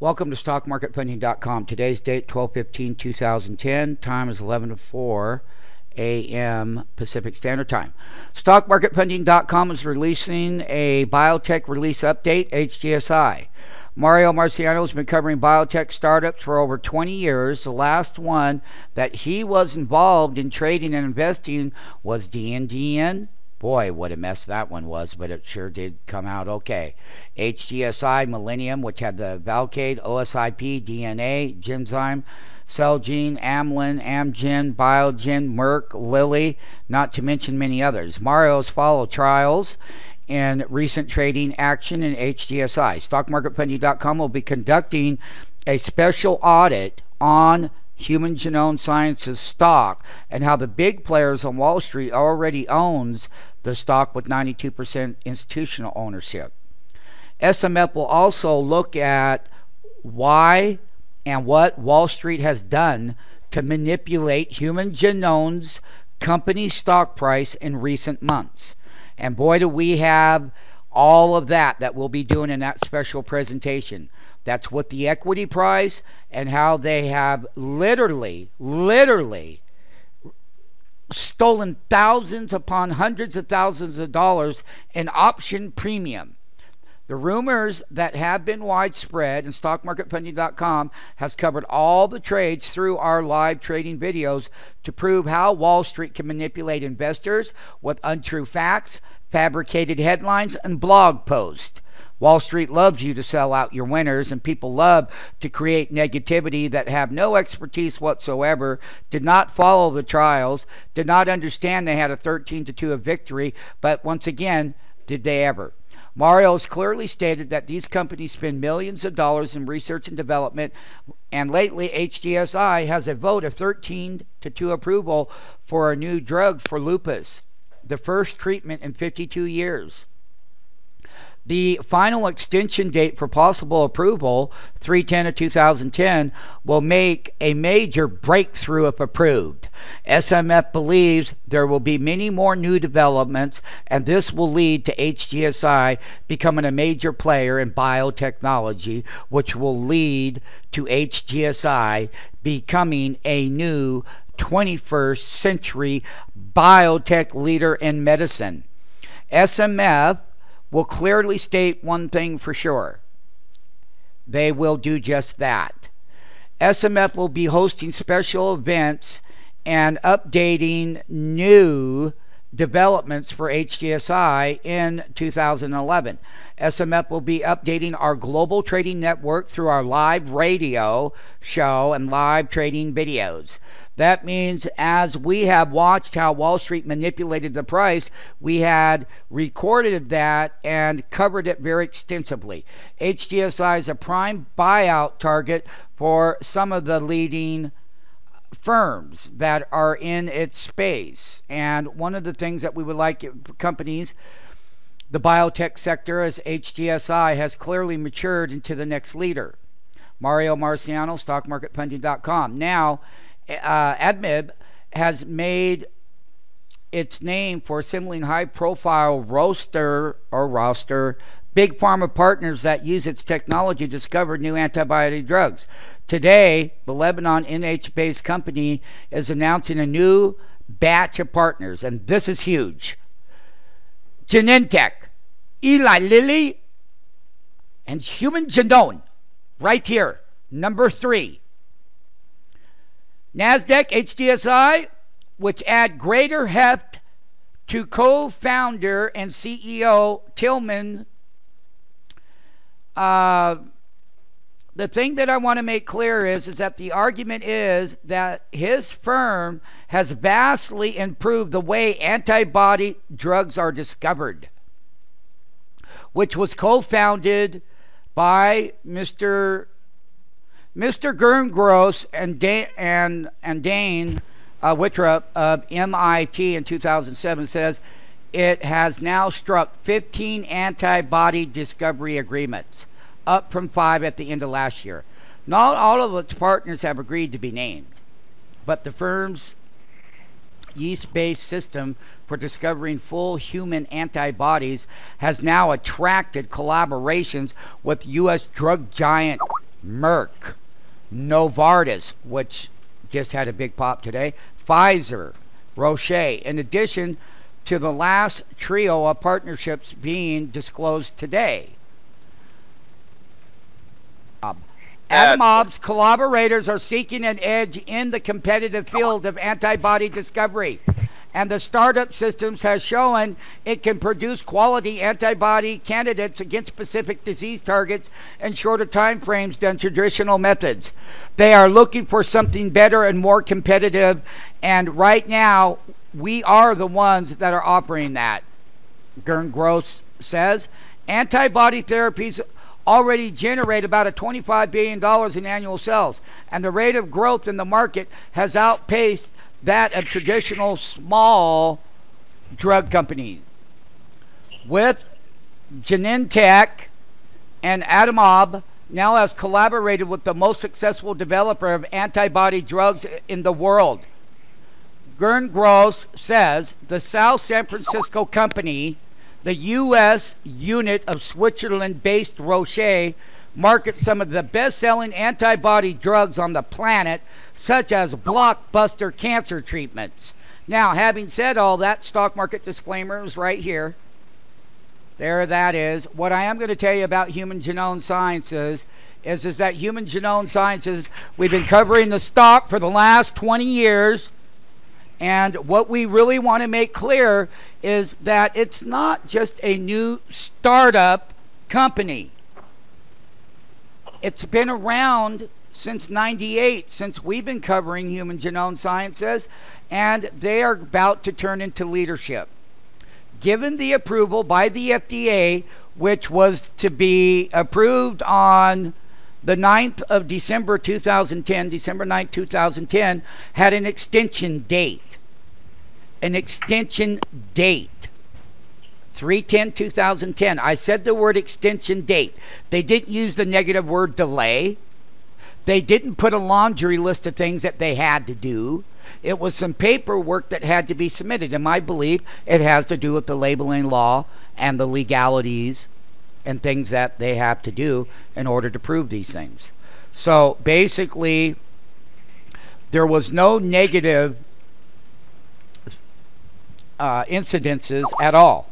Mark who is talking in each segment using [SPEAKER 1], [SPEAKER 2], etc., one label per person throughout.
[SPEAKER 1] Welcome to StockMarketPunding.com. Today's date 12/15/2010. Time is 11:04 a.m. Pacific Standard Time. StockMarketPunding.com is releasing a biotech release update, HGSI. Marciano has been covering biotech startups for over 20 years. The last one that he was involved in trading and investing was DNDN. Boy, what a mess that one was, but it sure did come out okay. HGSI Millennium, which had the Fabricated, OSIP, DNA, GENZ, CELG, AMLN, AMGN, BioTech, Merck, Lilly, not to mention many others. Mario's followed trials in recent trading action in HGSI. StockMarketPunding.com will be conducting a special audit on Human Genome Sciences stock and how the big players on Wall Street already owns the stock with 92% institutional ownership. SMF will also look at why and what Wall Street has done to manipulate Human Genome's company stock price in recent months. And boy, do we have all of that we'll be doing in that special presentation. That's what the equity price and how they have literally stolen thousands upon hundreds of thousands of dollars in option premium. The rumors that have been widespread, and StockMarketPunding.com has covered all the trades through our live trading videos to prove how Wall Street can manipulate investors with untrue facts, fabricated headlines, and blog posts. Wall Street loves you to sell out your winners, and people love to create negativity that have no expertise whatsoever, did not follow the trials, did not understand they had a 13-2 victory, but once again, did they ever? Mario has clearly stated that these companies spend millions of dollars in research and development, and lately HGSI has a vote of 13-2 approval for a new drug for lupus, the first treatment in 52 years. The final extension date for possible approval, 3/10/2010, will make a major breakthrough if approved. SMF believes there will be many more new developments, and this will lead to HGSI becoming a major player in biotechnology, which will lead to HGSI becoming a new 21st century biotech leader in medicine. SMF will clearly state one thing for sure. They will do just that. SMF will be hosting special events and updating new developments for HGSI in 2011. SMF will be updating our global trading network through our live radio show and live trading videos. That means as we have watched how Wall Street manipulated the price, we had recorded that and covered it very extensively. HGSI is a prime buyout target for some of the leading firms that are in its space. And one of the things that we would like companies, the biotech sector, as HGSI has clearly matured into the next leader. Marciano, StockMarketPunding.com. Now, AMLN has made its name for assembling high-profile roster big pharma partners that use its technology to discover new antibiotic drugs. Today, the Lebanon NH-based company is announcing a new batch of partners, and this is huge. Genentech, Eli Lilly, and Human Genome, right here, number 3. NASDAQ, HGSI, which add greater heft to co-founder and CEO Tillman. The thing that I want to make clear is that the argument is that his firm has vastly improved the way antibody drugs are discovered, which was co-founded by Mr. Gerngross and Dane Wittrup of MIT in 2007 says it has now struck 15 antibody discovery agreements, up from 5 at the end of last year. Not all of its partners have agreed to be named, but the firm's yeast-based system for discovering full human antibodies has now attracted collaborations with U.S. drug giant Merck, Novartis, which just had a big pop today, Pfizer, Roche, in addition to the last trio of partnerships being disclosed today. Atomob's collaborators are seeking an edge in the competitive field of antibody discovery, and the startup systems has shown it can produce quality antibody candidates against specific disease targets in shorter time frames than traditional methods. They are looking for something better and more competitive, and right now we are the ones that are offering that. Gern Gross says antibody therapies already generate about a $25 billion in annual sales, and the rate of growth in the market has outpaced that of traditional small drug companies. With Genentech and Atomob now has collaborated with the most successful developer of antibody drugs in the world. Gern Gross says the South San Francisco company, the U.S. unit of Switzerland-based Roche, markets some of the best-selling antibody drugs on the planet, such as blockbuster cancer treatments. Now, having said all that, stock market disclaimer is right here. There that is. What I am going to tell you about Human Genome Sciences is that Human Genome Sciences, we've been covering the stock for the last 20 years. And what we really want to make clear is that it's not just a new startup company. It's been around since '98, since we've been covering Human Genome Sciences, and they are about to turn into leadership. Given the approval by the FDA, which was to be approved on the 9th of December 2010, December 9th, 2010, had an extension date. An extension date. 3/10/2010. I said the word extension date. They didn't use the negative word delay. They didn't put a laundry list of things that they had to do. It was some paperwork that had to be submitted. In my belief, it has to do with the labeling law and the legalities and things that they have to do in order to prove these things. So basically, there was no negative incidences at all.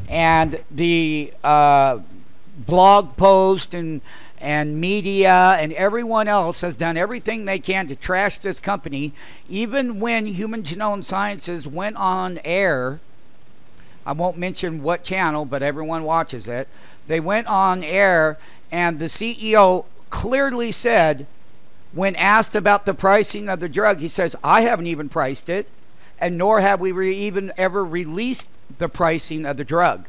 [SPEAKER 1] And the blog post and media and everyone else has done everything they can to trash this company. Even when Human Genome Sciences went on air, I won't mention what channel, but everyone watches it. They went on air, and the CEO clearly said, when asked about the pricing of the drug, he says, I haven't even priced it, and nor have we even ever released the pricing of the drug.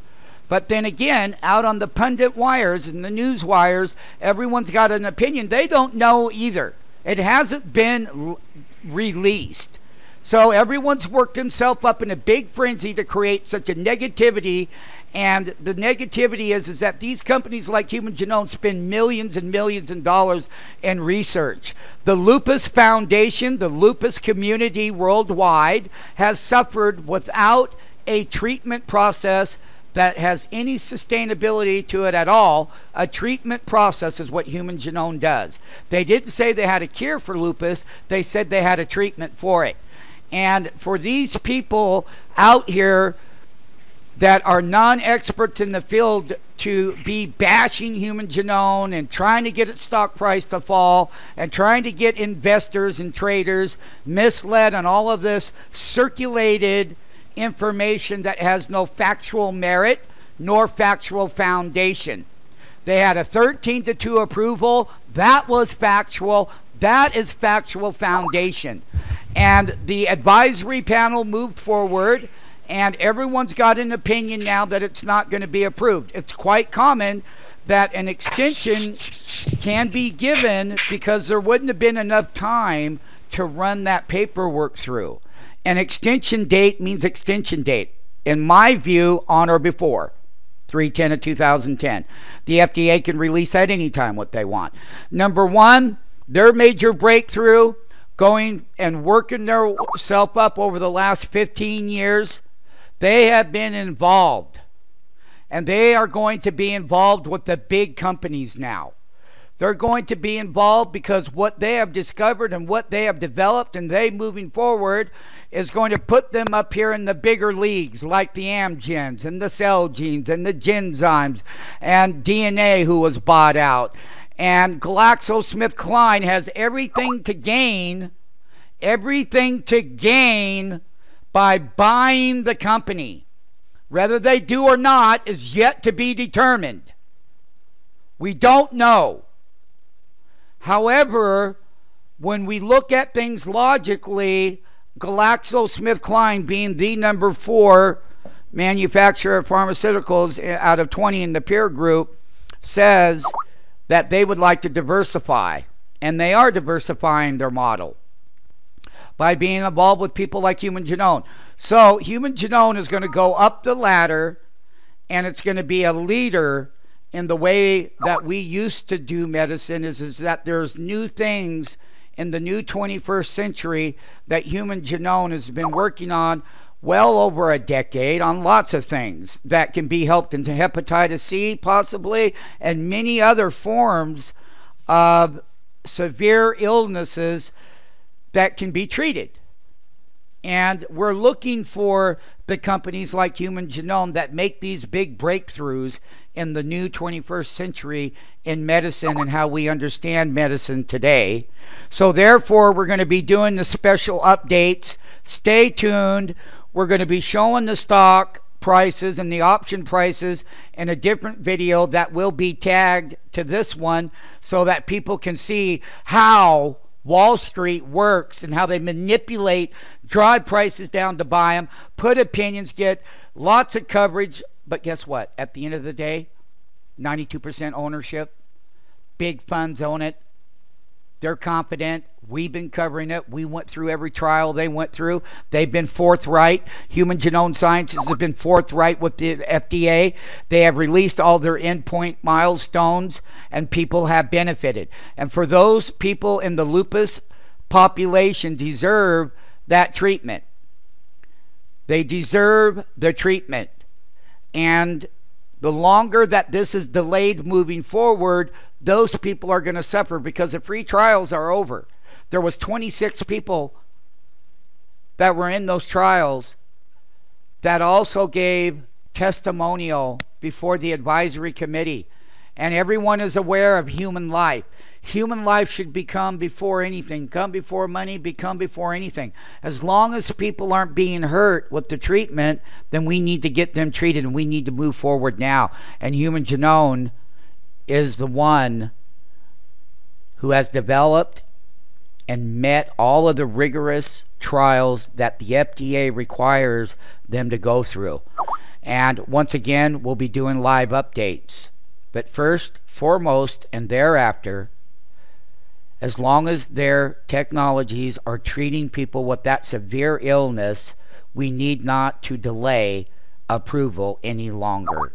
[SPEAKER 1] But then again, out on the pundit wires and the news wires, everyone's got an opinion. They don't know either. It hasn't been released. So everyone's worked himself up in a big frenzy to create such a negativity. And the negativity is that these companies like Human Genome spend millions and millions of dollars in research. The Lupus Foundation, the lupus community worldwide, has suffered without a treatment process that has any sustainability to it at all. A treatment process is what Human Genome does. They didn't say they had a cure for lupus. They said they had a treatment for it. And for these people out here that are non-experts in the field to be bashing Human Genome and trying to get its stock price to fall and trying to get investors and traders misled on all of this circulated information that has no factual merit nor factual foundation. They had a 13-2 approval. That was factual. That is factual foundation. And the advisory panel moved forward, and everyone's got an opinion now that it's not going to be approved. It's quite common that an extension can be given because there wouldn't have been enough time to run that paperwork through. An extension date means extension date. In my view, on or before 3/10/2010. The FDA can release at any time what they want. Number one, their major breakthrough, going and working themselves up over the last 15 years, they have been involved. And they are going to be involved with the big companies now. They're going to be involved because what they have discovered and what they have developed and they moving forward is going to put them up here in the bigger leagues like the AMGNs and the CELGs and the GENZymes and DNA, who was bought out. And GlaxoSmithKline has everything to gain by buying the company. Whether they do or not is yet to be determined. We don't know. However, when we look at things logically, GlaxoSmithKline being the number 4 manufacturer of pharmaceuticals out of 20 in the peer group says that they would like to diversify. And they are diversifying their model by being involved with people like Human Genome. So Human Genome is going to go up the ladder, and it's going to be a leader in the way that we used to do medicine, is that there's new things in the new 21st century that Human Genome has been working on well over a decade on lots of things that can be helped into hepatitis C possibly, and many other forms of severe illnesses that can be treated. And we're looking for the companies like Human Genome that make these big breakthroughs in the new 21st century in medicine and how we understand medicine today. So therefore, we're going to be doing the special updates. Stay tuned. We're going to be showing the stock prices and the option prices in a different video that will be tagged to this one so that people can see how Wall Street works and how they manipulate, drive prices down to buy them, put opinions, get lots of coverage. But guess what? At the end of the day, 92% ownership. Big funds own it. They're confident. We've been covering it. We went through every trial they went through. They've been forthright. Human Genome Sciences have been forthright with the FDA. They have released all their endpoint milestones, and people have benefited. And for those people in the lupus population deserve that treatment. They deserve the treatment. And the longer that this is delayed moving forward, those people are going to suffer because the free trials are over. There was 26 people that were in those trials that also gave testimonial before the advisory committee. And everyone is aware of human life. Human life should become before anything. Come before money, become before anything. As long as people aren't being hurt with the treatment, then we need to get them treated, and we need to move forward now. And Human Genome is the one who has developed and met all of the rigorous trials that the FDA requires them to go through. And once again, we'll be doing live updates. But first, foremost, and thereafter, as long as their technologies are treating people with that severe illness, we need not to delay approval any longer.